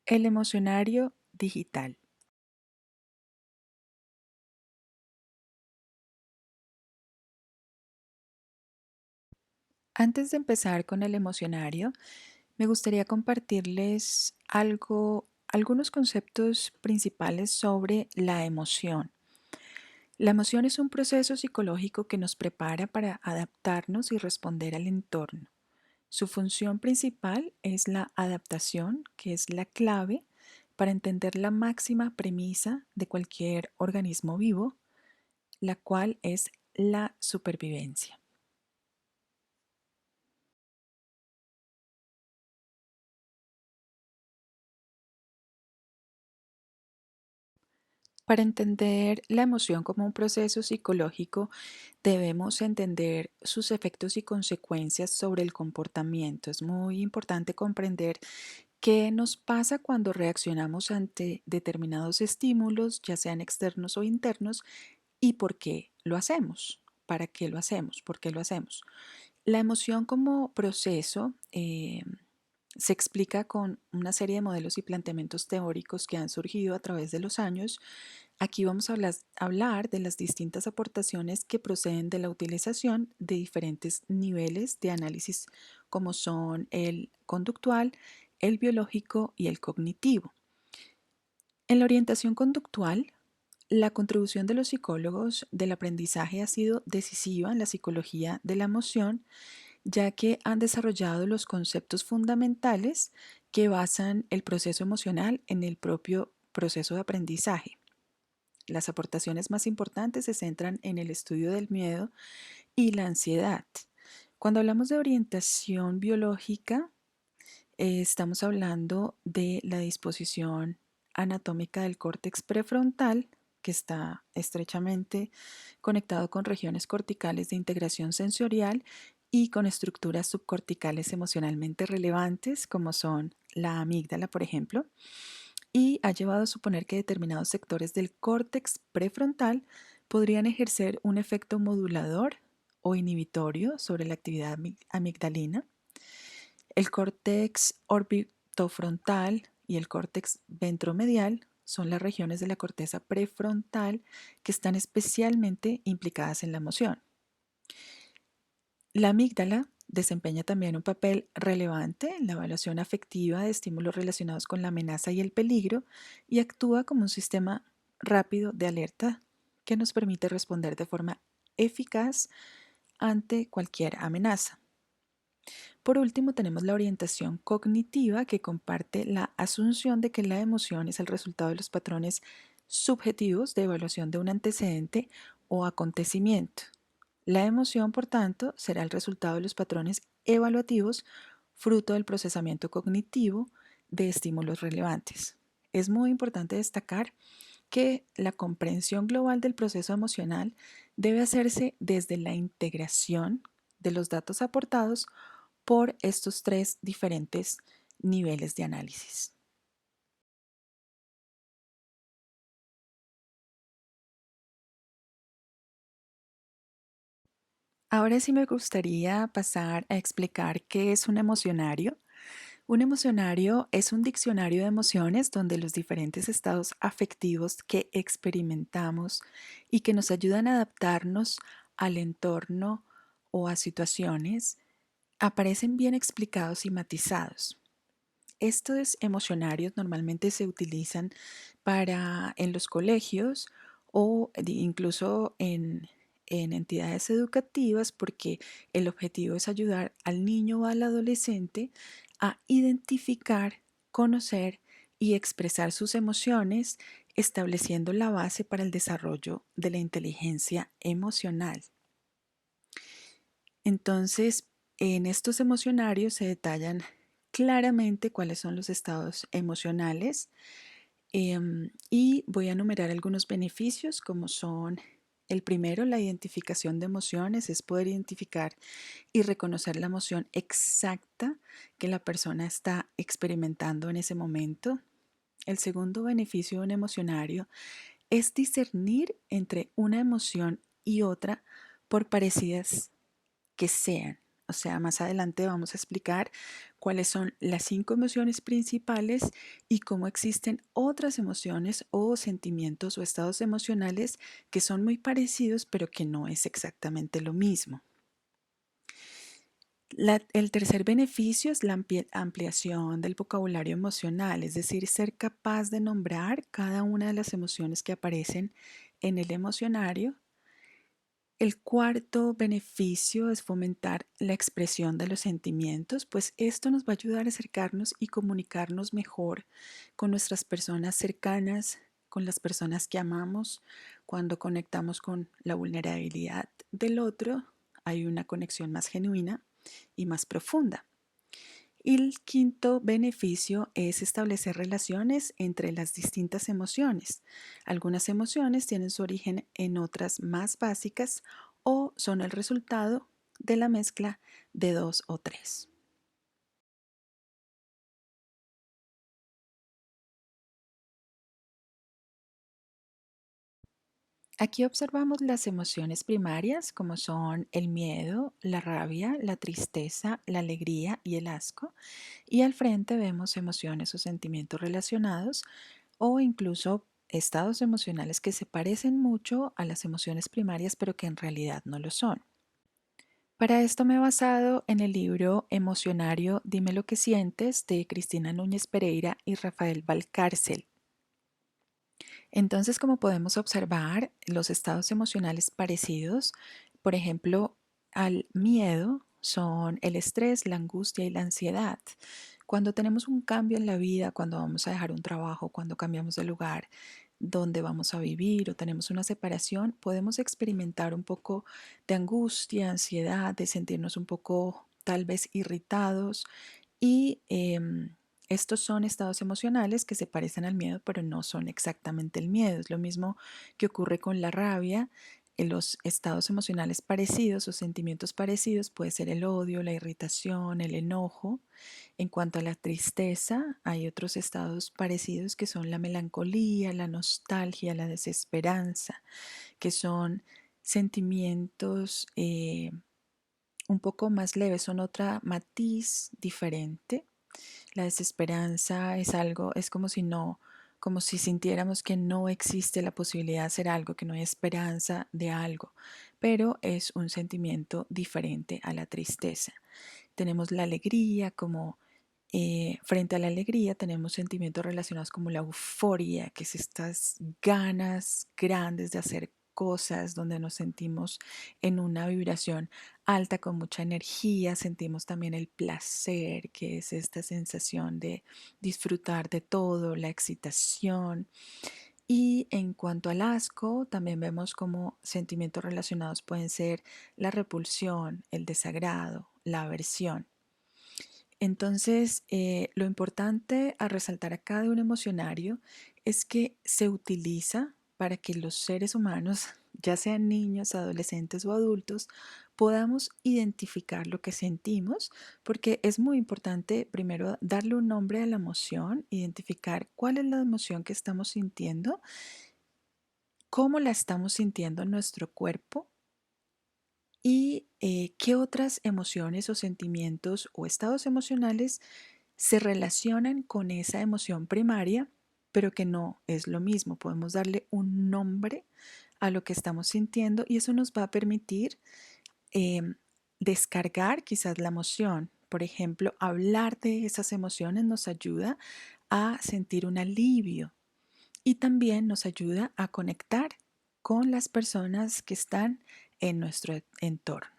El emocionario digital. Antes de empezar con el emocionario, me gustaría compartirles algunos conceptos principales sobre la emoción. La emoción es un proceso psicológico que nos prepara para adaptarnos y responder al entorno. Su función principal es la adaptación, que es la clave para entender la máxima premisa de cualquier organismo vivo, la cual es la supervivencia. Para entender la emoción como un proceso psicológico, debemos entender sus efectos y consecuencias sobre el comportamiento. Es muy importante comprender qué nos pasa cuando reaccionamos ante determinados estímulos, ya sean externos o internos, y por qué lo hacemos. ¿Para qué lo hacemos? ¿Por qué lo hacemos? La emoción como proceso se explica con una serie de modelos y planteamientos teóricos que han surgido a través de los años. Aquí vamos a hablar de las distintas aportaciones que proceden de la utilización de diferentes niveles de análisis como son el conductual, el biológico y el cognitivo. En la orientación conductual, la contribución de los psicólogos del aprendizaje ha sido decisiva en la psicología de la emoción, ya que han desarrollado los conceptos fundamentales que basan el proceso emocional en el propio proceso de aprendizaje. Las aportaciones más importantes se centran en el estudio del miedo y la ansiedad. Cuando hablamos de orientación biológica, estamos hablando de la disposición anatómica del córtex prefrontal, que está estrechamente conectado con regiones corticales de integración sensorial y con estructuras subcorticales emocionalmente relevantes, como son la amígdala, por ejemplo, y ha llevado a suponer que determinados sectores del córtex prefrontal podrían ejercer un efecto modulador o inhibitorio sobre la actividad amigdalina. El córtex orbitofrontal y el córtex ventromedial son las regiones de la corteza prefrontal que están especialmente implicadas en la emoción. La amígdala desempeña también un papel relevante en la evaluación afectiva de estímulos relacionados con la amenaza y el peligro y actúa como un sistema rápido de alerta que nos permite responder de forma eficaz ante cualquier amenaza. Por último, tenemos la orientación cognitiva que comparte la asunción de que la emoción es el resultado de los patrones subjetivos de evaluación de un antecedente o acontecimiento. La emoción, por tanto, será el resultado de los patrones evaluativos fruto del procesamiento cognitivo de estímulos relevantes. Es muy importante destacar que la comprensión global del proceso emocional debe hacerse desde la integración de los datos aportados por estos tres diferentes niveles de análisis. Ahora sí me gustaría pasar a explicar qué es un emocionario. Un emocionario es un diccionario de emociones donde los diferentes estados afectivos que experimentamos y que nos ayudan a adaptarnos al entorno o a situaciones aparecen bien explicados y matizados. Estos emocionarios normalmente se utilizan en los colegios o incluso en entidades educativas porque el objetivo es ayudar al niño o al adolescente a identificar, conocer y expresar sus emociones, estableciendo la base para el desarrollo de la inteligencia emocional. Entonces, en estos emocionarios se detallan claramente cuáles son los estados emocionales, y voy a enumerar algunos beneficios como son el primero, la identificación de emociones, es poder identificar y reconocer la emoción exacta que la persona está experimentando en ese momento. El segundo beneficio de un emocionario es discernir entre una emoción y otra por parecidas que sean. O sea, más adelante vamos a explicar cuáles son las 5 emociones principales y cómo existen otras emociones o sentimientos o estados emocionales que son muy parecidos, pero que no es exactamente lo mismo. El tercer beneficio es la ampliación del vocabulario emocional, es decir, ser capaz de nombrar cada una de las emociones que aparecen en el emocionario. El cuarto beneficio es fomentar la expresión de los sentimientos, pues esto nos va a ayudar a acercarnos y comunicarnos mejor con nuestras personas cercanas, con las personas que amamos. Cuando conectamos con la vulnerabilidad del otro, hay una conexión más genuina y más profunda. Y el quinto beneficio es establecer relaciones entre las distintas emociones. Algunas emociones tienen su origen en otras más básicas o son el resultado de la mezcla de dos o tres. Aquí observamos las emociones primarias como son el miedo, la rabia, la tristeza, la alegría y el asco. Y al frente vemos emociones o sentimientos relacionados o incluso estados emocionales que se parecen mucho a las emociones primarias pero que en realidad no lo son. Para esto me he basado en el libro Emocionario, Dime lo que sientes de Cristina Núñez Pereira y Rafael Valcárcel. Entonces, como podemos observar, los estados emocionales parecidos, por ejemplo, al miedo, son el estrés, la angustia y la ansiedad. Cuando tenemos un cambio en la vida, cuando vamos a dejar un trabajo, cuando cambiamos de lugar donde vamos a vivir o tenemos una separación, podemos experimentar un poco de angustia, ansiedad, de sentirnos un poco tal vez irritados y estos son estados emocionales que se parecen al miedo, pero no son exactamente el miedo. Es lo mismo que ocurre con la rabia. En los estados emocionales parecidos o sentimientos parecidos puede ser el odio, la irritación, el enojo. En cuanto a la tristeza, hay otros estados parecidos que son la melancolía, la nostalgia, la desesperanza, que son sentimientos un poco más leves, son otra matiz diferente. La desesperanza es algo, es como si no, como si sintiéramos que no existe la posibilidad de hacer algo, que no hay esperanza de algo, pero es un sentimiento diferente a la tristeza. Tenemos la alegría como frente a la alegría tenemos sentimientos relacionados como la euforia, que es estas ganas grandes de hacer cosas donde nos sentimos en una vibración alta con mucha energía, sentimos también el placer, que es esta sensación de disfrutar de todo, la excitación. Y en cuanto al asco, también vemos como sentimientos relacionados pueden ser la repulsión, el desagrado, la aversión. Entonces, lo importante a resaltar acá de un emocionario es que se utiliza para que los seres humanos, ya sean niños, adolescentes o adultos, podamos identificar lo que sentimos, porque es muy importante primero darle un nombre a la emoción, identificar cuál es la emoción que estamos sintiendo, cómo la estamos sintiendo en nuestro cuerpo y qué otras emociones o sentimientos o estados emocionales se relacionan con esa emoción primaria, pero que no es lo mismo. Podemos darle un nombre a lo que estamos sintiendo y eso nos va a permitir em, descargar quizás la emoción. Por ejemplo, hablar de esas emociones nos ayuda a sentir un alivio y también nos ayuda a conectar con las personas que están en nuestro entorno.